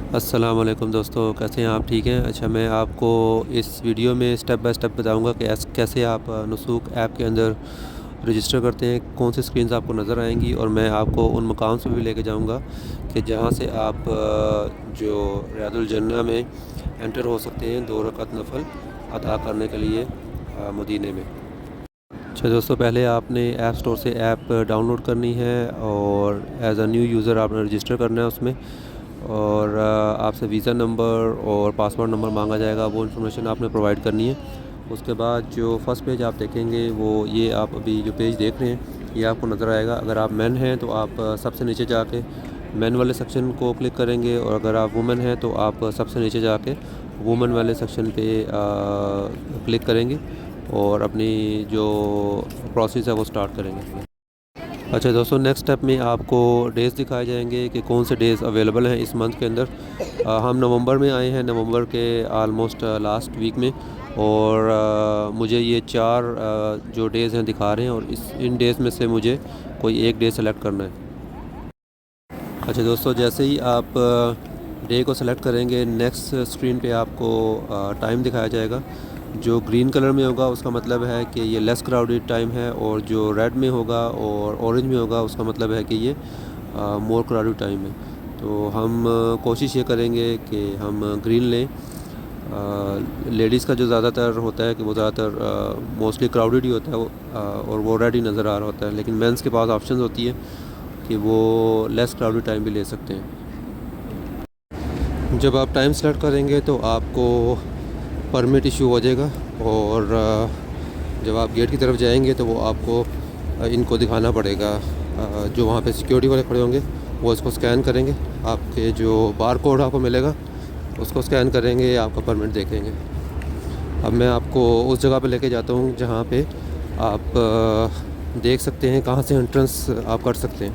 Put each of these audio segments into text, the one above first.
अस्सलाम वालेकुम दोस्तों, कैसे हैं आप? ठीक हैं। अच्छा, मैं आपको इस वीडियो में स्टेप बाय स्टेप बताऊंगा कि कैसे आप नुसूक ऐप के अंदर रजिस्टर करते हैं, कौन सी स्क्रीन्स आपको नज़र आएंगी, और मैं आपको उन मकाम से भी लेके जाऊंगा कि जहां से आप जो रियादुल जन्ना में एंटर हो सकते हैं 2 रकात नफल अदा करने के लिए मदीने में। अच्छा दोस्तों, पहले आपने ऐप स्टोर से ऐप डाउनलोड करनी है और एज़ अ न्यू यूज़र आपने रजिस्टर करना है उसमें। और आपसे वीज़ा नंबर और पासवर्ड नंबर मांगा जाएगा, वो इन्फॉर्मेशन आपने प्रोवाइड करनी है। उसके बाद जो फ़र्स्ट पेज आप देखेंगे वो ये आप अभी जो पेज देख रहे हैं ये आपको नज़र आएगा। अगर आप मैन हैं तो आप सबसे नीचे जाके मैन वाले सेक्शन को क्लिक करेंगे, और अगर आप वुमेन हैं तो आप सबसे नीचे जाके वुमेन वाले सेक्शन पे क्लिक करेंगे और अपनी जो प्रोसेस है वो स्टार्ट करेंगे। अच्छा दोस्तों, नेक्स्ट स्टेप में आपको डेज़ दिखाए जाएंगे कि कौन से डेज़ अवेलेबल हैं इस मंथ के अंदर। हम नवंबर में आए हैं, नवंबर के आलमोस्ट लास्ट वीक में, और मुझे ये 4 जो डेज़ हैं दिखा रहे हैं, और इन डेज़ में से मुझे कोई एक डे सेलेक्ट करना है। अच्छा दोस्तों, जैसे ही आप डे को सेलेक्ट करेंगे, नेक्स्ट स्क्रीन पे आपको टाइम दिखाया जाएगा। जो ग्रीन कलर में होगा उसका मतलब है कि ये लेस क्राउडेड टाइम है, और जो रेड में होगा और ऑरेंज में होगा उसका मतलब है कि ये मोर क्राउडेड टाइम है। तो हम कोशिश ये करेंगे कि हम ग्रीन लें। लेडीज़ का जो ज़्यादातर होता है कि वो ज़्यादातर मोस्टली क्राउडेड ही होता है और वो रेड ही नज़र आ रहा होता है, लेकिन मेंस के पास ऑप्शन होती है कि वो लेस क्राउडेड टाइम भी ले सकते हैं। जब आप टाइम सेलेक्ट करेंगे तो आपको परमिट इशू हो जाएगा, और जब आप गेट की तरफ जाएंगे तो वो आपको इनको दिखाना पड़ेगा। जो वहाँ पे सिक्योरिटी वाले खड़े होंगे वो इसको स्कैन करेंगे, आपके जो बार कोड आपको मिलेगा उसको स्कैन करेंगे, आपका परमिट देखेंगे। अब मैं आपको उस जगह पे लेके जाता हूँ जहाँ पे आप देख सकते हैं कहाँ से एंट्रेंस आप कर सकते हैं।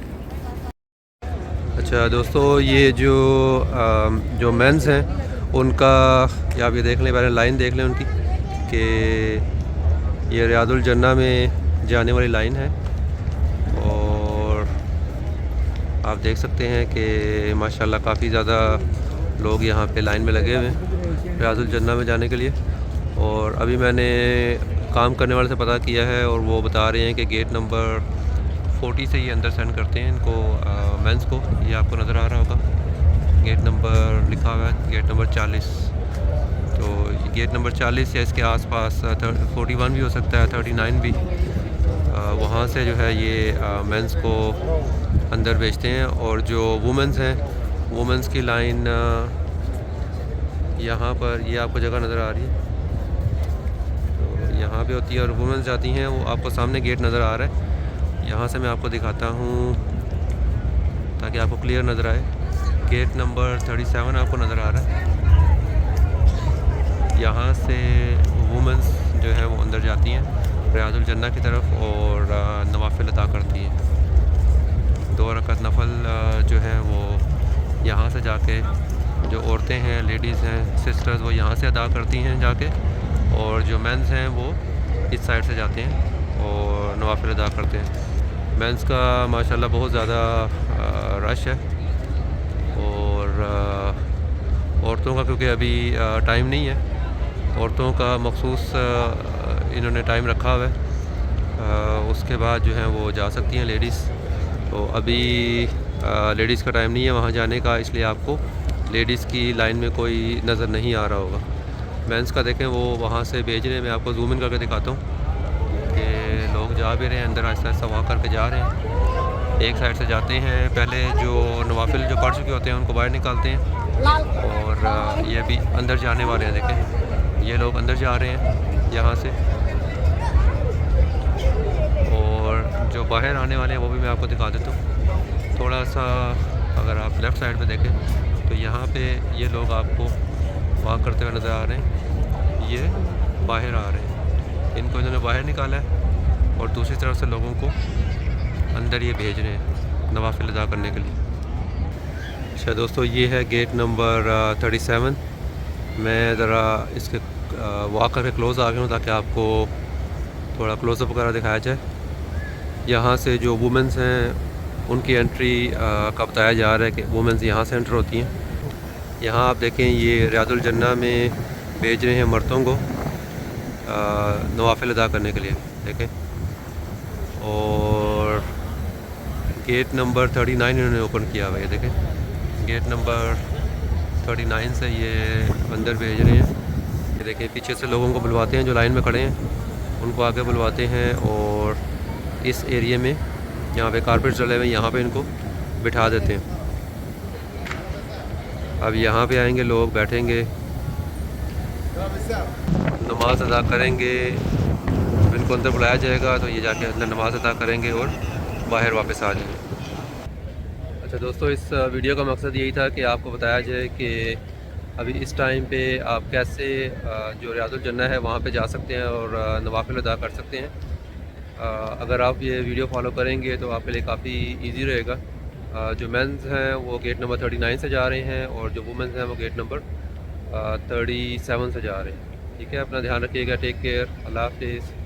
अच्छा दोस्तों, ये जो मेंस हैं उनका या आप ये देख लें, पहले लाइन देख लें उनकी कि ये रियादुल जन्ना में जाने वाली लाइन है। और आप देख सकते हैं कि माशाल्लाह काफ़ी ज़्यादा लोग यहाँ पे लाइन में लगे हुए हैं रियादुल जन्ना में जाने के लिए। और अभी मैंने काम करने वाले से पता किया है और वो बता रहे हैं कि गेट नंबर 40 से ये अंदर सेंड करते हैं इनको, मेंस को। ये आपको नज़र आ रहा होगा, गेट नंबर लिखा हुआ है, गेट नंबर 40। तो गेट नंबर 40 या इसके आसपास 41 भी हो सकता है, 39 भी। वहाँ से जो है ये मेंस को अंदर भेजते हैं। और जो वुमेंस हैं, वुमेंस की लाइन यहाँ पर ये आपको जगह नज़र आ रही है, तो यहाँ पे होती है और वुमेंस जाती हैं। वो आपको सामने गेट नज़र आ रहा है, यहाँ से मैं आपको दिखाता हूँ ताकि आपको क्लियर नज़र आए। गेट नंबर 37 आपको नज़र आ रहा है। यहाँ से वुमेंस जो है वो अंदर जाती हैं रियादुल जन्ना की तरफ और नवाफिल अदा करती हैं। 2 रकात नफल जो है वो यहाँ से जाके जो औरतें हैं, लेडीज़ हैं, सिस्टर्स, वो यहाँ से अदा करती हैं जाके, और जो मेंस हैं वो इस साइड से जाते हैं और नवाफिल अदा करते हैं। मेंस का माशाल्लाह बहुत ज़्यादा रश है, और औरतों का क्योंकि अभी टाइम नहीं है, औरतों का मखसूस इन्होंने टाइम रखा हुआ है। उसके बाद जो है वो जा सकती हैं लेडीज़। तो अभी लेडीज़ का टाइम नहीं है वहाँ जाने का, इसलिए आपको लेडीज़ की लाइन में कोई नज़र नहीं आ रहा होगा। मेंस का देखें वो वहाँ से भेज रहे हैं, मैं आपको जूम इन करके दिखाता हूँ कि लोग जा भी रहे हैं अंदर, आहिस्ता आहिस्ता वहाँ करके जा रहे हैं। एक साइड से जाते हैं, पहले जो नवाफिल जो पढ़ चुके होते हैं उनको बाहर निकालते हैं, और ये भी अंदर जाने वाले हैं। देखें ये लोग अंदर जा रहे हैं यहाँ से, और जो बाहर आने वाले हैं वो भी मैं आपको दिखा देता हूँ। थोड़ा सा अगर आप लेफ़्ट साइड पे देखें तो यहाँ पे ये लोग आपको वॉक करते हुए नज़र आ रहे हैं, ये बाहर आ रहे हैं। इनको इन्होंने बाहर निकाला है और दूसरी तरफ से लोगों को अंदर ये भेज रहे हैं नवाफिल अदा करने के लिए। अच्छा दोस्तों, ये है गेट नंबर 37। मैं ज़रा इसके वॉक करके क्लोज़ आ गया हूँ ताकि आपको थोड़ा क्लोज़अप वगैरह दिखाया जाए। यहाँ से जो वुमेंस हैं उनकी एंट्री का बताया जा रहा है कि वुमेंस यहाँ से एंटर होती हैं। यहाँ आप देखें ये रियादुल जन्ना में भेज रहे हैं मर्दों को नवाफिल अदा करने के लिए, देखें। और गेट नंबर 39 इन्होंने ओपन किया हुआ है, देखें। गेट नंबर 39 से ये अंदर भेज रहे हैं। ये देखें पीछे से लोगों को बुलवाते हैं जो लाइन में खड़े हैं, उनको आगे बुलवाते हैं और इस एरिया में जहाँ पे कारपेट डले हुए यहाँ पे इनको बिठा देते हैं। अब यहाँ पे आएंगे लोग, बैठेंगे, नमाज अदा करेंगे, इनको अंदर बुलाया जाएगा तो ये जाके अंदर नमाज अदा करेंगे और बाहर वापस आ जाएंगे। अच्छा दोस्तों, इस वीडियो का मकसद यही था कि आपको बताया जाए कि अभी इस टाइम पे आप कैसे जो रियादुल जन्ना है वहाँ पे जा सकते हैं और नवाफिल अदा कर सकते हैं। अगर आप ये वीडियो फॉलो करेंगे तो आपके लिए काफ़ी इजी रहेगा। जो मेंस हैं वो गेट नंबर 39 से जा रहे हैं और जो वुमेंस हैं वो गेट नंबर 37 से जा रहे हैं। ठीक है, अपना ध्यान रखिएगा। टेक केयर, अल्लाह हाफिज़।